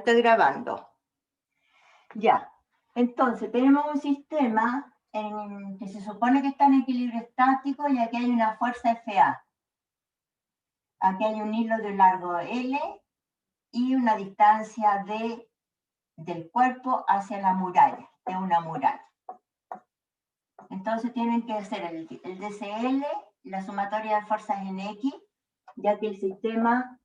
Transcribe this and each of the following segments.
Estoy grabando. Ya. Entonces, tenemos un sistema que se supone que está en equilibrio estático y aquí hay una fuerza FA. Aquí hay un hilo de largo L y una distancia del cuerpo hacia la muralla, de una muralla. Entonces tienen que hacer el DCL, la sumatoria de fuerzas en X, ya que el sistema,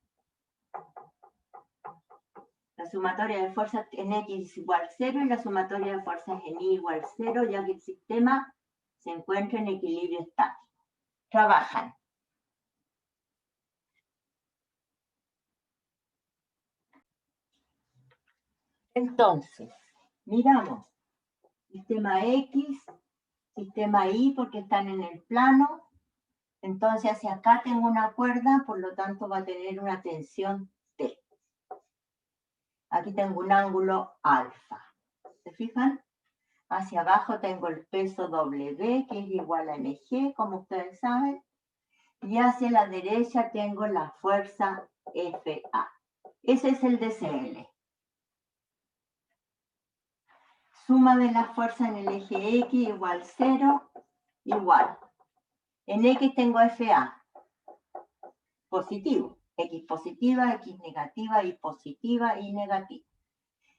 la sumatoria de fuerzas en X es igual a 0 y la sumatoria de fuerzas en Y igual a 0, ya que el sistema se encuentra en equilibrio estático. Trabajan. Entonces, miramos sistema X, sistema Y, porque están en el plano. Entonces, hacia acá tengo una cuerda, por lo tanto va a tener una tensión T. Aquí tengo un ángulo alfa. ¿Se fijan? Hacia abajo tengo el peso W, que es igual a mg, como ustedes saben. Y hacia la derecha tengo la fuerza FA. Ese es el DCL. Suma de las fuerzas en el eje X igual 0, igual. En X tengo FA, positivo. X positiva, X negativa, Y positiva, Y negativa.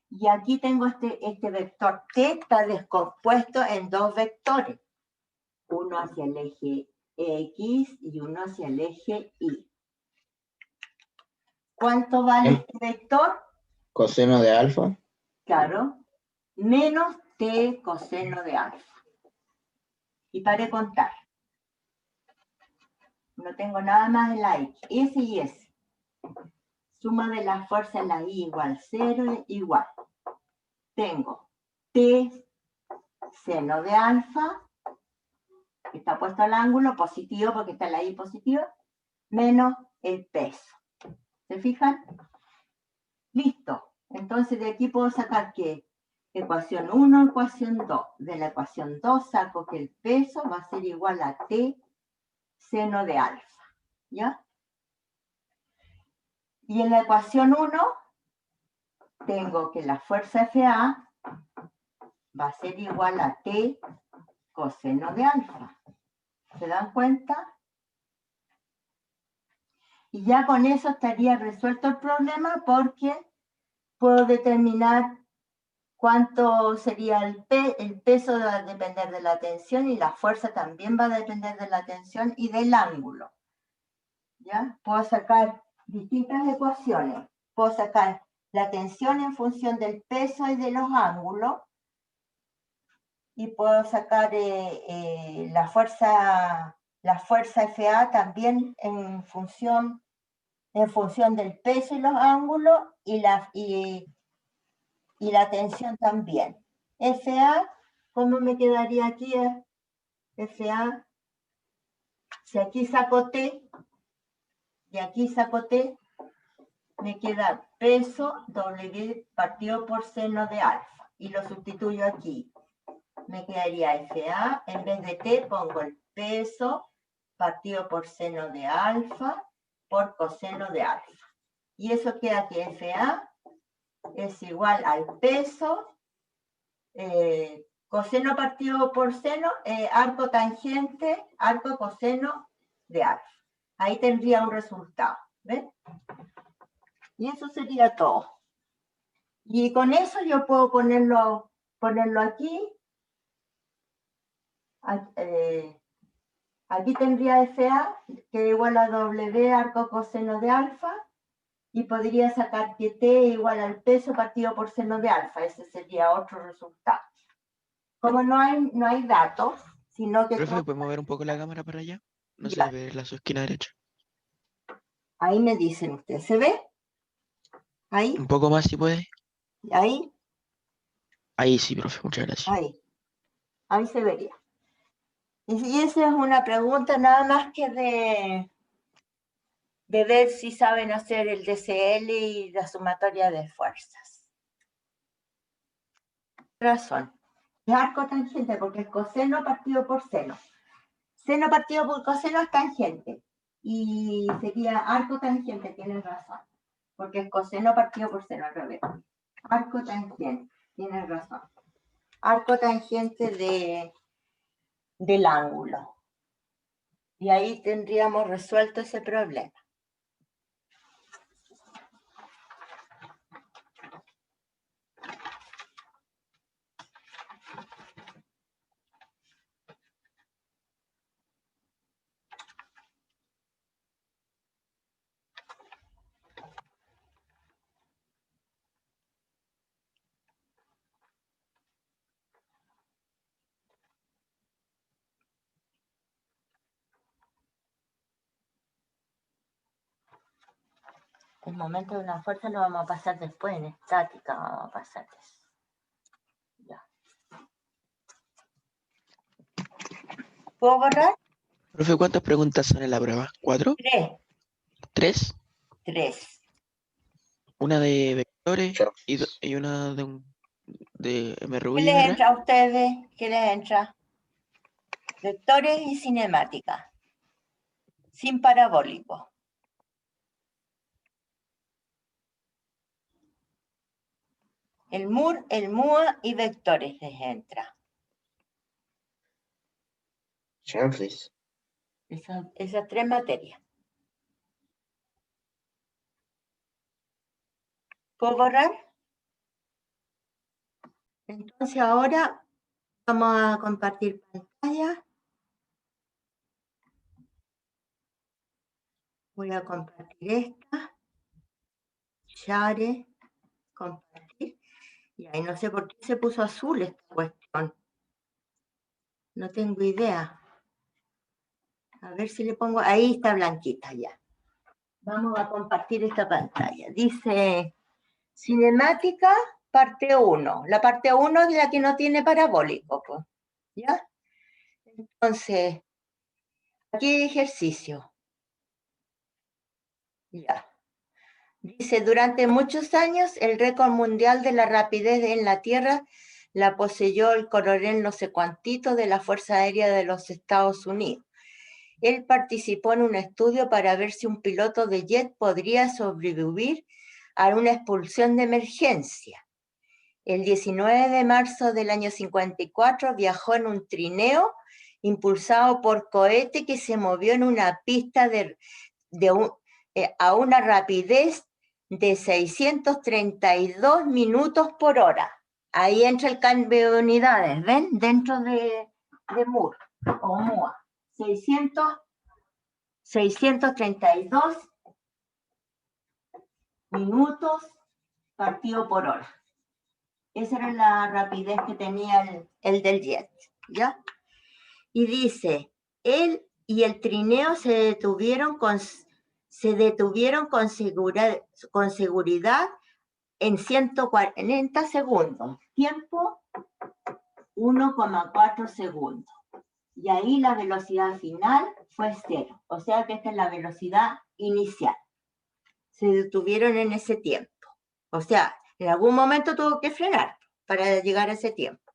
Y aquí tengo este vector T, está descompuesto en dos vectores. Uno hacia el eje X y uno hacia el eje Y. ¿Cuánto vale este vector? Coseno de alfa. Claro. Menos T coseno de alfa. Y para de contar. No tengo nada más en la X. S y S. Suma de las fuerzas en la Y igual 0, igual. Tengo T seno de alfa, que está puesto al ángulo, positivo porque está la Y positiva, menos el peso. ¿Se fijan? Listo. Entonces de aquí puedo sacar que ecuación 1, ecuación 2. De la ecuación 2 saco que el peso va a ser igual a T seno de alfa. ¿Ya? Y en la ecuación 1 tengo que la fuerza FA va a ser igual a T coseno de alfa. ¿Se dan cuenta? Y ya con eso estaría resuelto el problema porque puedo determinar cuánto sería el peso, va a depender de la tensión y la fuerza también va a depender de la tensión y del ángulo. ¿Ya? Puedo sacar distintas ecuaciones. Puedo sacar la tensión en función del peso y de los ángulos. Y puedo sacar la fuerza FA también en función del peso y los ángulos y la tensión también. FA, ¿cómo me quedaría aquí? FA, si aquí saco T y aquí saco T, me queda peso W partido por seno de alfa y lo sustituyo aquí. Me quedaría FA, en vez de T pongo el peso partido por seno de alfa por coseno de alfa. Y eso queda que FA es igual al peso, coseno partido por seno, arco tangente, arco coseno de alfa. Ahí tendría un resultado, ¿ven? Y eso sería todo. Y con eso yo puedo ponerlo aquí. Aquí tendría FA, que es igual a W arco coseno de alfa, y podría sacar que T igual al peso partido por seno de alfa. Ese sería otro resultado. Como no hay datos, sino que... Profe, ¿puede mover un poco la cámara para allá? No Ya. se ve la su esquina derecha. Ahí me dicen ustedes, ¿se ve? Ahí, Un poco más si puede. ahí, Ahí sí, profe, muchas gracias. ahí se vería. Y esa es una pregunta nada más que de ver si saben hacer el DCL y la sumatoria de fuerzas. Razón. Es arco tangente porque es coseno partido por seno. Seno partido por coseno es tangente. Y sería arco tangente, tienen razón. porque es coseno partido por seno, al revés. Arco tangente, tienes razón. Arco tangente del ángulo. Y ahí tendríamos resuelto ese problema. El momento de una fuerza lo vamos a pasar después, en estática vamos a pasar eso. Ya. ¿Puedo borrar? Profe, ¿cuántas preguntas son en la prueba? ¿4? 3. ¿3? 3. Una de vectores Chao. y una de MRU ¿Qué y les MR. entra a ustedes? ¿Qué les entra? Vectores y cinemática. Sin parabólico. El MUR, el MUA y vectores les entra. Chanfles. Esas 3 materias. ¿Puedo borrar? Entonces ahora vamos a compartir pantalla. Voy a compartir esta. Share. Compartir. Y ahí no sé por qué se puso azul esta cuestión. No tengo idea. A ver si le pongo... Ahí está blanquita ya. Vamos a compartir esta pantalla. Dice cinemática, parte 1. La parte 1 es la que no tiene parabólico, pues. ¿Ya? Entonces, aquí hay ejercicio. Ya. Dice, durante muchos años el récord mundial de la rapidez en la Tierra la poseyó el coronel no sé cuantito de la Fuerza Aérea de los Estados Unidos. Él participó en un estudio para ver si un piloto de jet podría sobrevivir a una expulsión de emergencia. El 19 de marzo del año 54 viajó en un trineo impulsado por cohete que se movió en una pista a una rapidez de 632 minutos por hora. Ahí entra el cambio de unidades, ¿ven? Dentro de MUR o MUA. 632 minutos partido por hora. Esa era la rapidez que tenía el del jet, ¿ya? Y dice, él y el trineo se detuvieron con seguridad en 140 segundos. Tiempo, 1,4 segundos. Y ahí la velocidad final fue 0. O sea que esta es la velocidad inicial. Se detuvieron en ese tiempo. O sea, en algún momento tuvo que frenar para llegar a ese tiempo.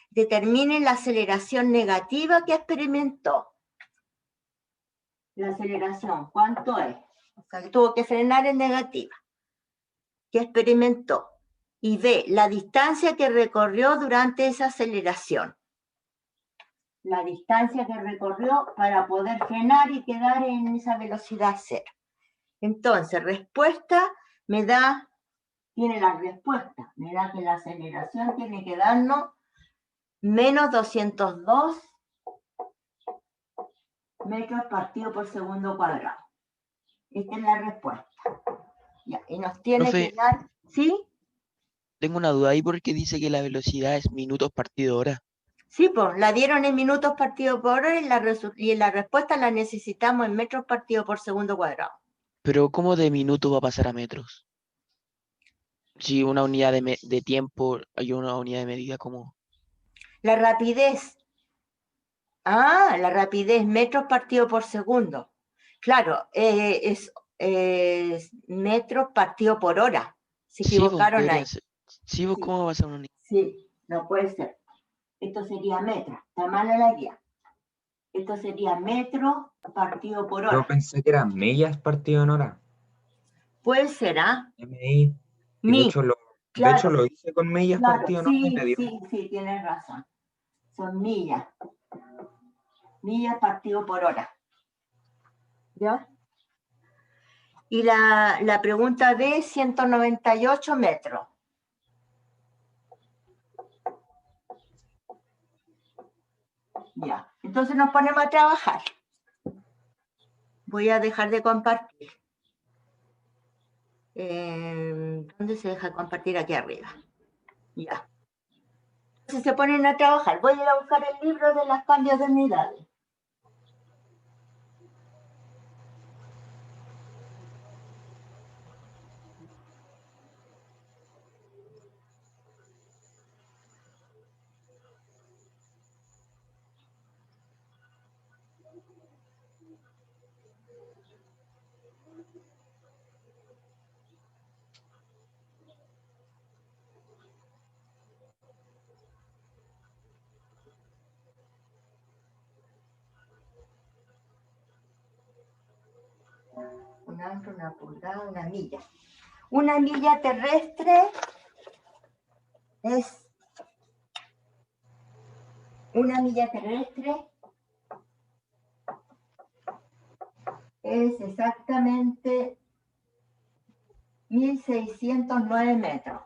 Determinen la aceleración negativa que experimentó. La aceleración, ¿cuánto es? O sea, que tuvo que frenar en negativa. Que experimentó. Y B, la distancia que recorrió durante esa aceleración. La distancia que recorrió para poder frenar y quedar en esa velocidad 0. Entonces, respuesta me da, tiene la respuesta, me da que la aceleración tiene que darnos menos 202 metros partido por segundo cuadrado. Esta es la respuesta. Ya, y nos tiene Profe, que dar, ¿sí? tengo una duda ahí porque dice que la velocidad es minutos partido hora. Sí, pues la dieron en minutos partido por hora y la respuesta la necesitamos en metros partido por segundo cuadrado. Pero ¿cómo de minutos va a pasar a metros? Si una unidad de tiempo, hay una unidad de medida como... La rapidez. La rapidez, metros partido por segundo. Claro, es metros partido por hora. Se Sí, vos, equivocaron podría ahí. ser. Sí, vos, Sí. ¿cómo va a ser una unidad? Sí, no puede ser. Esto sería metro. Está mala la guía. Esto sería metro partido por hora. Yo pensé que eran millas partido en hora. Puede ser, ¿ah? MI. Y Mi, de hecho claro, lo hice con millas claro, partido, ¿no? Y sí, me dio. sí, tienes razón. Son millas. Millas partido por hora. ¿Ya? Y la pregunta B, 198 metros. Ya, entonces nos ponemos a trabajar. Voy a dejar de compartir. ¿Dónde se deja de compartir? Aquí arriba. Ya. Entonces se ponen a trabajar. Voy a ir a buscar el libro de los cambios de unidades. Un ancla, una pulgada, una milla. Una milla terrestre es una milla terrestre es exactamente 1609 metros.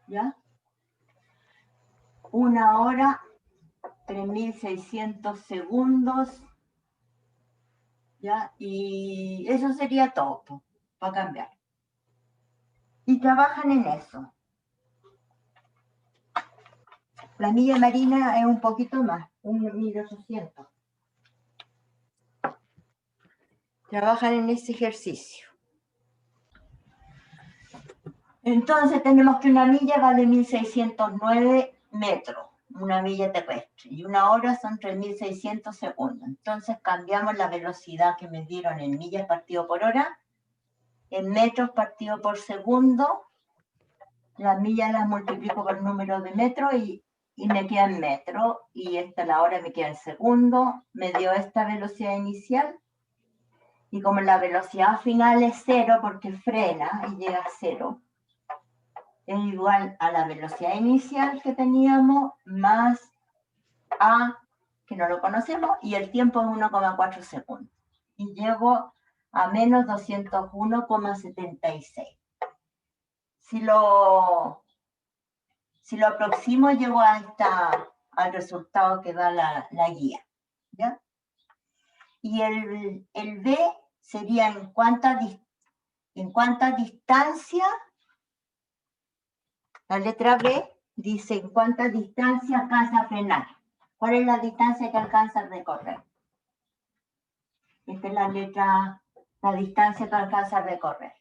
¿Ya? Una hora, 3600 segundos. ¿Ya? Y eso sería todo para cambiar. Y trabajan en eso. La milla marina es un poquito más, 1800. Trabajan en ese ejercicio. Entonces tenemos que una milla vale 1609 metros, una milla terrestre, y una hora son 3600 segundos. Entonces cambiamos la velocidad que me dieron en millas partido por hora, en metros partido por segundo. Las millas las multiplico por número de metros y me queda en metro, y la hora me queda en segundo. Me dio esta velocidad inicial, y como la velocidad final es cero porque frena y llega a cero, es igual a la velocidad inicial que teníamos más A, que no lo conocemos, y el tiempo es 1,4 segundos. Y llego a menos 201,76. Si lo aproximo, llego al resultado que da la guía. ¿Ya? Y el B sería en cuánta distancia. La letra B dice en cuánta distancia alcanza a frenar. ¿Cuál es la distancia que alcanza a recorrer? Esta es la distancia que alcanza a recorrer.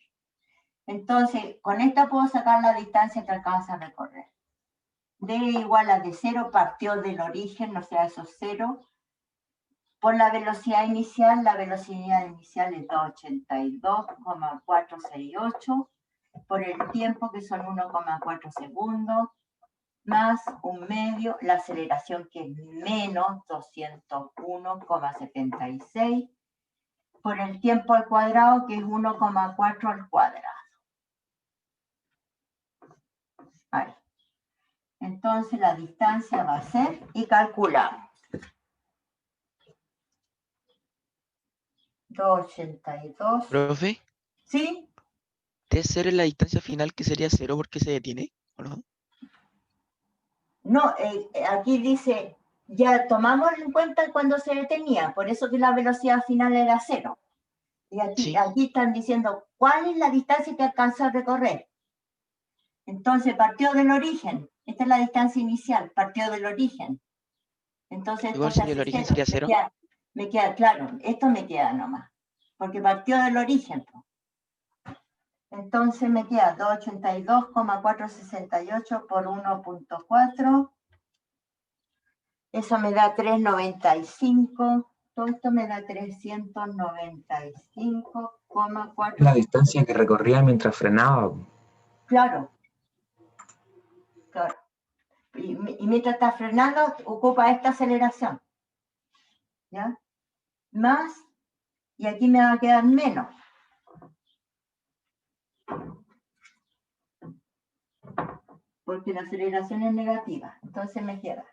Entonces, con esta puedo sacar la distancia que alcanza a recorrer. D igual a de 0, partió del origen, o sea, eso es 0. Por la velocidad inicial es 282,468. Por el tiempo, que son 1,4 segundos. Más un medio, la aceleración que es menos 201,76, por el tiempo al cuadrado, que es 1,4 al cuadrado. Ahí. Entonces la distancia va a ser, y calculamos, 282. Profe, ¿Sí? T0 es la distancia final, que sería 0 porque se detiene, ¿o no? No, aquí dice, ya tomamos en cuenta cuando se detenía, por eso que la velocidad final era 0. Y Sí. aquí están diciendo, ¿cuál es la distancia que alcanzó a recorrer? Entonces, partió del origen. Esta es la distancia inicial, partió del origen. Entonces, Igual esto sería el se hace origen, cero. sería 0. Me queda claro, esto me queda nomás, porque partió del origen. Entonces me queda 282,468 por 1,4. Eso me da 395. Todo esto me da 395,4. La distancia que recorría mientras frenaba. Claro. Claro. Y mientras está frenando, ocupa esta aceleración. ¿Ya? Más, y aquí me va a quedar menos. Porque la aceleración es negativa. Entonces me queda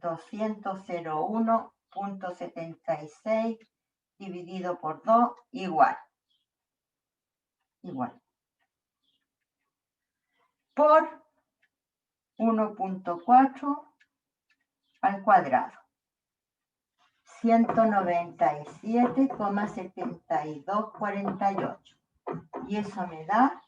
201.76 dividido por 2 igual. Por 1.4 al cuadrado. 197,7248. Y eso me da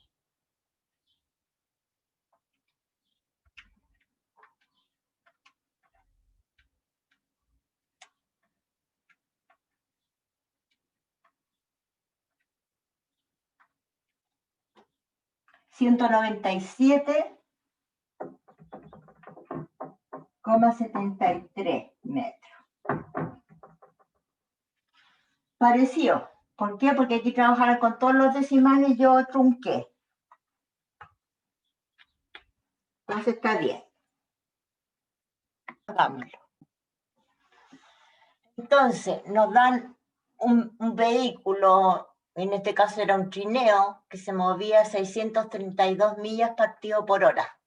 197,73 metros. Parecido. ¿Por qué? Porque hay que trabajar con todos los decimales y yo trunqué. Entonces está bien. Hagámoslo. Entonces nos dan un vehículo, en este caso era un trineo, que se movía a 632 millas partido por hora.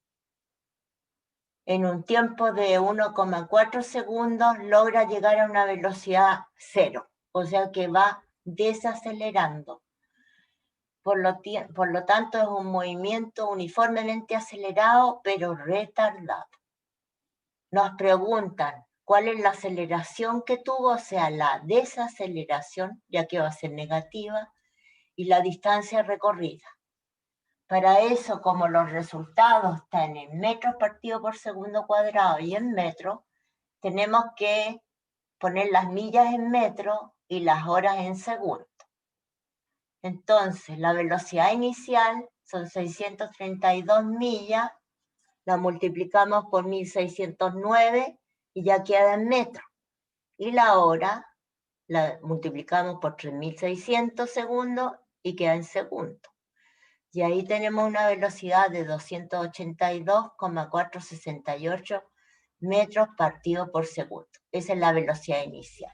En un tiempo de 1,4 segundos logra llegar a una velocidad cero, o sea que va desacelerando. Por lo tanto, es un movimiento uniformemente acelerado, pero retardado. Nos preguntan cuál es la aceleración que tuvo, o sea, la desaceleración, ya que va a ser negativa, y la distancia recorrida. Para eso, como los resultados están en metros partido por segundo cuadrado y en metros, tenemos que poner las millas en metros y las horas en segundos. Entonces, la velocidad inicial son 632 millas, la multiplicamos por 1609 y ya queda en metros. Y la hora la multiplicamos por 3600 segundos y queda en segundos. Y ahí tenemos una velocidad de 282,468 metros partido por segundo. Esa es la velocidad inicial.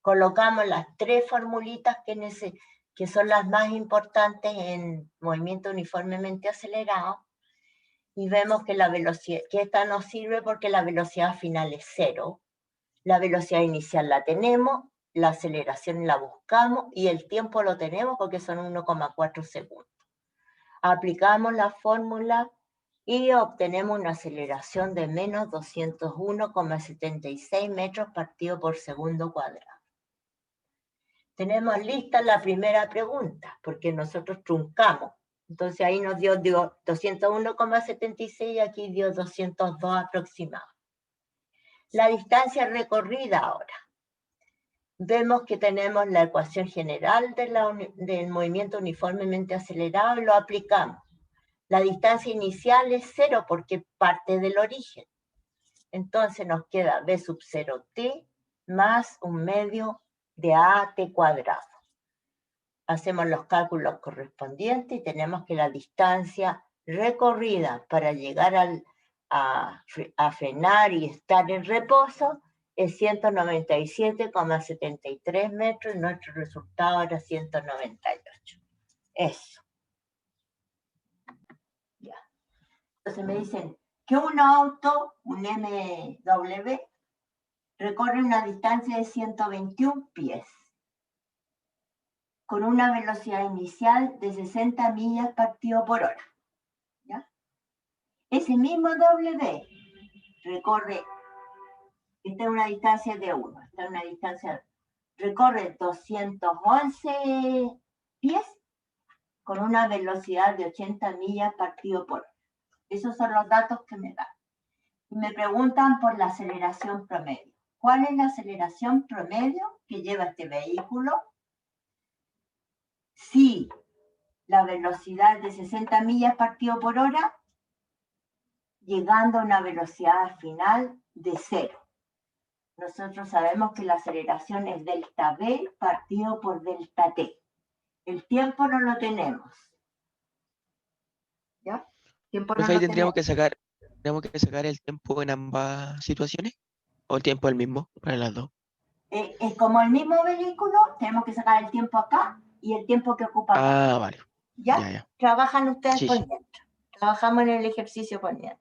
Colocamos las tres formulitas que son las más importantes en movimiento uniformemente acelerado y vemos que la velocidad, que esta nos sirve porque la velocidad final es cero. La velocidad inicial la tenemos, la aceleración la buscamos y el tiempo lo tenemos porque son 1,4 segundos. Aplicamos la fórmula y obtenemos una aceleración de menos 201,76 metros partido por segundo cuadrado. Tenemos lista la primera pregunta, porque nosotros truncamos. Entonces ahí nos dio 201,76 y aquí dio 202 aproximado. La distancia recorrida ahora. Vemos que tenemos la ecuación general del movimiento uniformemente acelerado y lo aplicamos. La distancia inicial es 0 porque parte del origen. Entonces nos queda b sub 0t más un medio de at cuadrado. Hacemos los cálculos correspondientes y tenemos que la distancia recorrida para llegar a frenar y estar en reposo es 197,73 metros y nuestro resultado era 198. Eso. Ya. Entonces me dicen que un auto, un MW, recorre una distancia de 121 pies con una velocidad inicial de 60 millas partido por hora. ¿Ya? Ese mismo W recorre, esta es una distancia de 1, esta es una distancia, recorre 211 pies con una velocidad de 80 millas partido por hora. Esos son los datos que me dan. Y me preguntan por la aceleración promedio. ¿Cuál es la aceleración promedio que lleva este vehículo? Si la velocidad es de 60 millas partido por hora, llegando a una velocidad final de 0. Nosotros sabemos que la aceleración es delta V partido por delta T. El tiempo no lo tenemos. ¿Ya? Tiempo Profe, no ahí lo tendríamos tenemos. que sacar el tiempo en ambas situaciones, o el tiempo es el mismo para las dos. Es como el mismo vehículo, tenemos que sacar el tiempo acá y el tiempo que ocupa acá. Ah, vale. ¿Ya? Ya, ya. Trabajan ustedes Sí, por sí. dentro. Trabajamos en el ejercicio por dentro.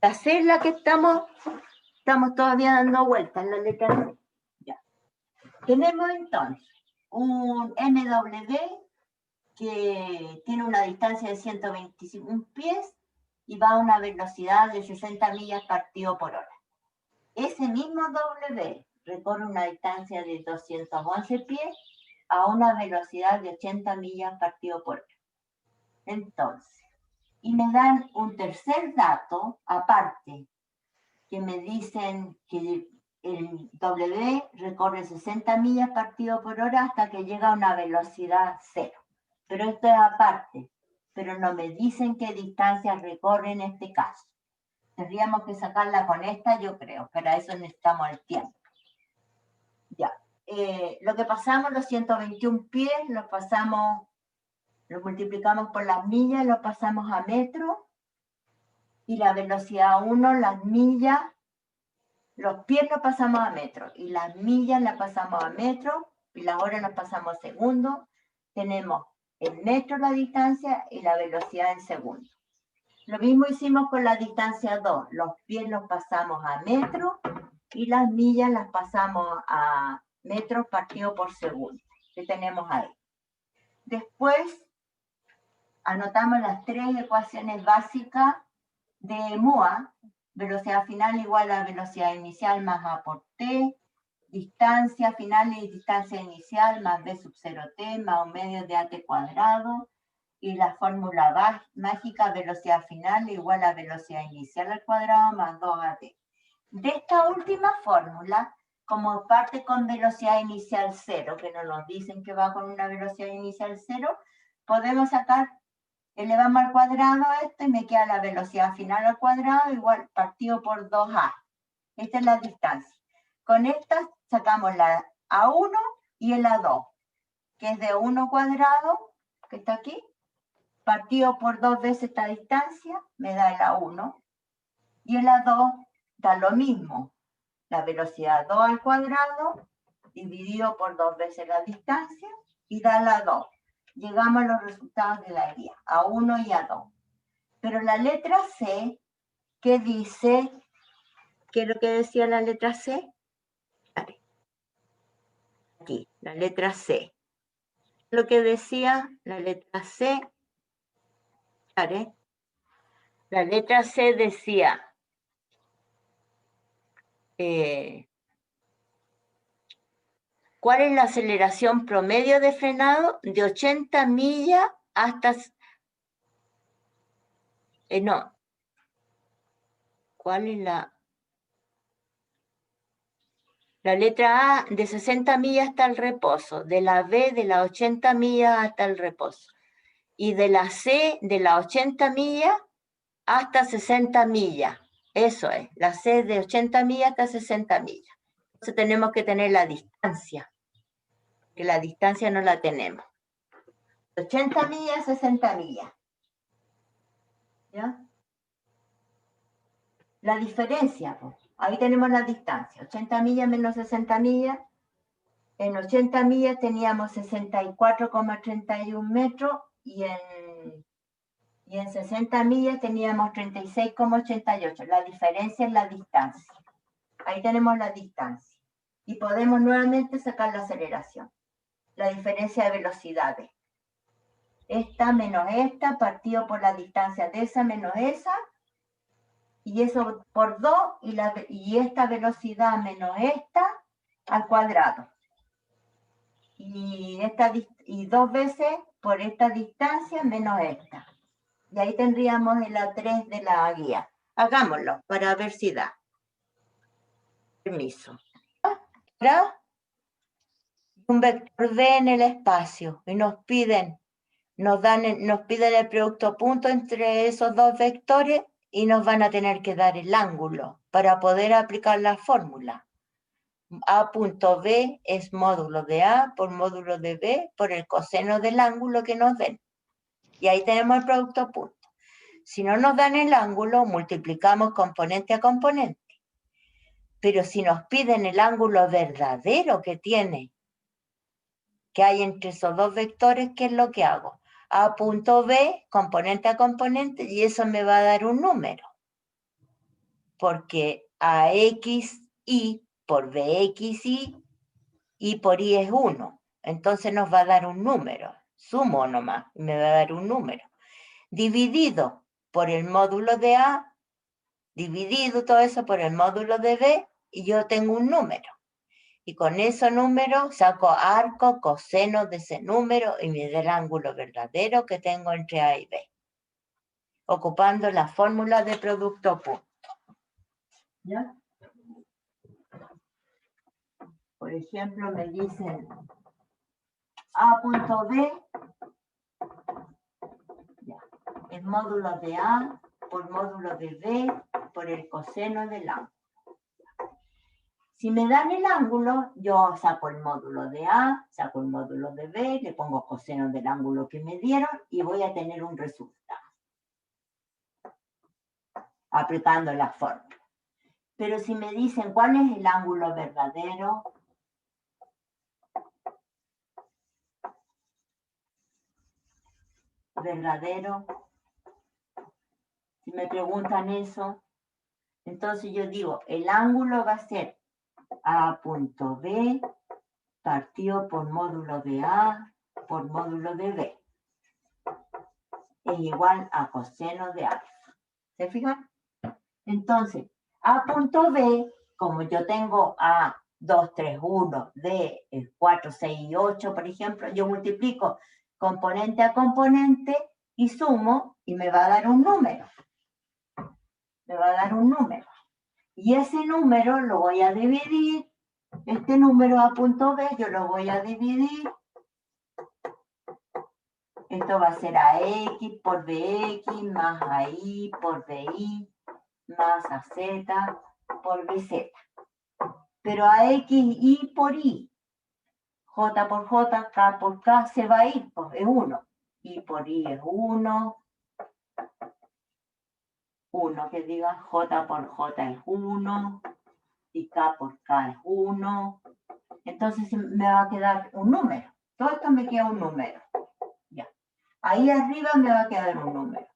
La C es la que estamos todavía dando vueltas en la letra C. Ya. Tenemos entonces un MW que tiene una distancia de 125 pies y va a una velocidad de 60 millas partido por hora. Ese mismo W recorre una distancia de 211 pies a una velocidad de 80 millas partido por hora. Entonces, y me dan un tercer dato aparte, que me dicen que el W recorre 60 millas partido por hora hasta que llega a una velocidad cero. Pero esto es aparte, pero no me dicen qué distancia recorre en este caso. Tendríamos que sacarla con esta, yo creo, para eso necesitamos el tiempo. Ya, lo que pasamos, los 121 pies, lo multiplicamos por las millas, lo pasamos a metro, y la velocidad 1, las millas, los pies los pasamos a metro, y las millas las pasamos a metro, y las horas las pasamos a segundos. Tenemos en metro la distancia y la velocidad en segundos. Lo mismo hicimos con la distancia 2, los pies los pasamos a metro, y las millas las pasamos a metros partido por segundo, que tenemos ahí. Después anotamos las tres ecuaciones básicas de MOA, velocidad final igual a velocidad inicial más A por T, distancia final y distancia inicial más B sub 0T más un medio de AT cuadrado, y la fórmula mágica velocidad final igual a velocidad inicial al cuadrado más 2AT. De esta última fórmula, como parte con velocidad inicial 0, que no nos dicen que va con una velocidad inicial 0, podemos sacar, elevamos al cuadrado esto y me queda la velocidad final al cuadrado igual partido por 2A. Esta es la distancia. Con esta sacamos la A1 y el A2, que es de 1 cuadrado, que está aquí, partido por 2 veces esta distancia, me da el A1, y el A2 da lo mismo, la velocidad 2 al cuadrado, dividido por 2 veces la distancia, y da la 2. Llegamos a los resultados de la guía, A1 y A2. Pero la letra C, ¿qué dice? ¿Qué es lo que decía la letra C? Aquí, la letra C. Lo que decía la letra C, la letra C decía, ¿cuál es la aceleración promedio de frenado? De 80 millas hasta... no. ¿Cuál es la...? La letra A, de 60 millas hasta el reposo. De la B, de las 80 millas hasta el reposo. Y de la C, de las 80 millas hasta 60 millas. Eso es, la C de 80 millas hasta 60 millas. Entonces tenemos que tener la distancia, que la distancia no la tenemos. 80 millas, 60 millas. ¿Ya? La diferencia, pues, ahí tenemos la distancia. 80 millas menos 60 millas. En 80 millas teníamos 64,31 metros y en 60 millas teníamos 36,88. La diferencia es la distancia. Ahí tenemos la distancia. Y podemos nuevamente sacar la aceleración. La diferencia de velocidades. Esta menos esta, partido por la distancia de esa menos esa. Y eso por 2, y esta velocidad menos esta al cuadrado. Y 2 veces por esta distancia menos esta. Y ahí tendríamos el A3 de la guía. Hagámoslo para ver si da. Permiso. Ahora, un vector V en el espacio y nos piden el producto punto entre esos dos vectores y nos van a tener que dar el ángulo para poder aplicar la fórmula. A punto B es módulo de A por módulo de B por el coseno del ángulo que nos den. Y ahí tenemos el producto punto. Si no nos dan el ángulo, multiplicamos componente a componente. Pero si nos piden el ángulo verdadero que hay entre esos dos vectores, ¿qué es lo que hago? A punto B, componente a componente, y eso me va a dar un número. Porque AXY por BXY, Y por Y es 1. Entonces nos va a dar un número. Sumo nomás, y me va a dar un número. Dividido por el módulo de A, dividido todo eso por el módulo de B, y yo tengo un número. Y con ese número saco arco, coseno de ese número y me da el ángulo verdadero que tengo entre A y B. Ocupando la fórmula de producto punto. ¿Ya? Por ejemplo, me dicen A punto B, ya, el módulo de A por módulo de B por el coseno del ángulo. Si me dan el ángulo, yo saco el módulo de A, saco el módulo de B, le pongo coseno del ángulo que me dieron y voy a tener un resultado. Aplicando la fórmula. Pero si me dicen cuál es el ángulo verdadero, si me preguntan eso, entonces yo digo, el ángulo va a ser A punto B partido por módulo de A por módulo de B. Es igual a coseno de alfa. ¿Se fijan? Entonces, A punto B, como yo tengo A 2, 3, 1, D 4, 6 y 8, por ejemplo, yo multiplico componente a componente y sumo y me va a dar un número. Me va a dar un número. Y ese número lo voy a dividir. Este número A punto B yo lo voy a dividir. Esto va a ser AX por BX más AI por BI más AZ por BZ. Pero AX, Y por Y, J por J, K por K, se va a ir, pues es 1. Y por Y es 1. 1 que diga, J por J es 1. Y K por K es 1. Entonces me va a quedar un número. Todo esto me queda un número. Ya. Ahí arriba me va a quedar un número.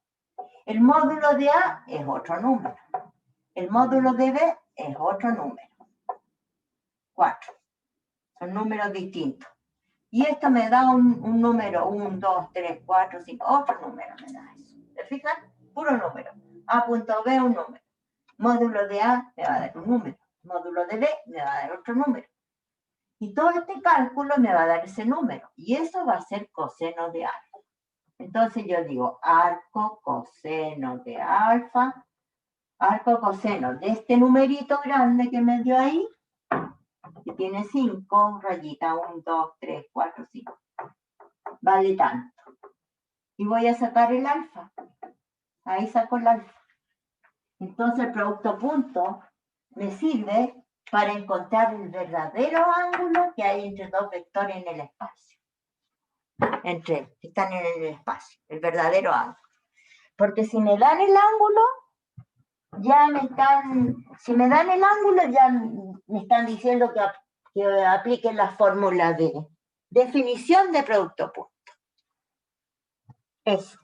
El módulo de A es otro número. El módulo de B es otro número. 4. Son números distintos. Y esto me da un número, 1, 2, 3, 4, 5, otro número me da eso. ¿Se fijan? Puro número. A punto B, un número. Módulo de A me va a dar un número. Módulo de B me va a dar otro número. Y todo este cálculo me va a dar ese número. Y eso va a ser coseno de alfa. Entonces yo digo arco coseno de alfa, arco coseno de este numerito grande que me dio ahí, que tiene 5, rayita 1, 2, 3, 4, 5. Vale tanto. Y voy a sacar el alfa. Ahí saco el alfa. Entonces el producto punto me sirve para encontrar el verdadero ángulo que hay entre dos vectores en el espacio. Que están en el espacio, el verdadero ángulo. Porque si me dan el ángulo, si me dan el ángulo, ya me están diciendo que apliquen la fórmula de definición de producto punto. Eso.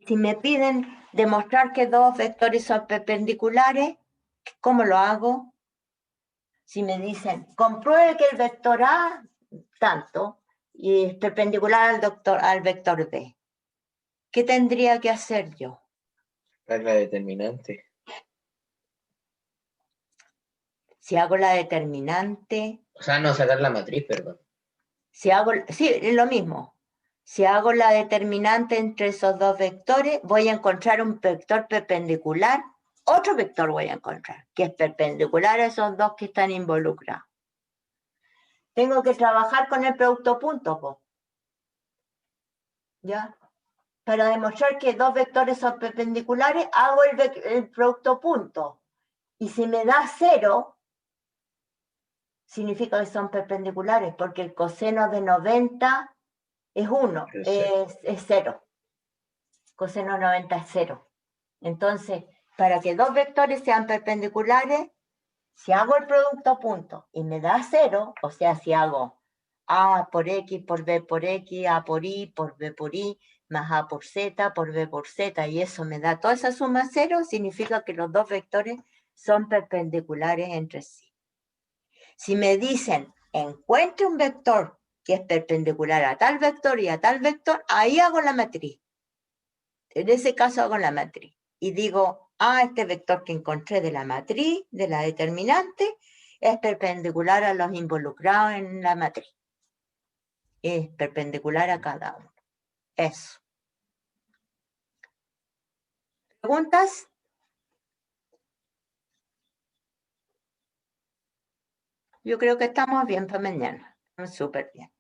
Si me piden demostrar que dos vectores son perpendiculares, ¿cómo lo hago? Si me dicen, compruebe que el vector A, tanto, y es perpendicular al vector B, ¿qué tendría que hacer yo? La determinante. Si hago la determinante... O sea, no sacar la matriz, perdón. sí, es lo mismo. Si hago la determinante entre esos dos vectores, voy a encontrar un vector perpendicular. Otro vector voy a encontrar, que es perpendicular a esos dos que están involucrados. Tengo que trabajar con el producto punto, ¿po? ¿Ya? Para demostrar que dos vectores son perpendiculares, hago el producto punto. Y si me da 0, significa que son perpendiculares, porque el coseno de 90 es 1, es 0. Coseno de 90 es 0. Entonces, para que dos vectores sean perpendiculares, si hago el producto punto y me da 0, o sea, si hago A por X por B por X, A por Y por B por Y, más A por Z por B por Z, y eso me da toda esa suma 0, significa que los dos vectores son perpendiculares entre sí. Si me dicen, encuentre un vector que es perpendicular a tal vector y a tal vector, ahí hago la matriz. En ese caso hago la matriz. Y digo, este vector que encontré de la matriz, de la determinante, es perpendicular a los involucrados en la matriz. Es perpendicular a cada uno. Eso. ¿Preguntas? Yo creo que estamos bien para mañana. Estamos súper bien.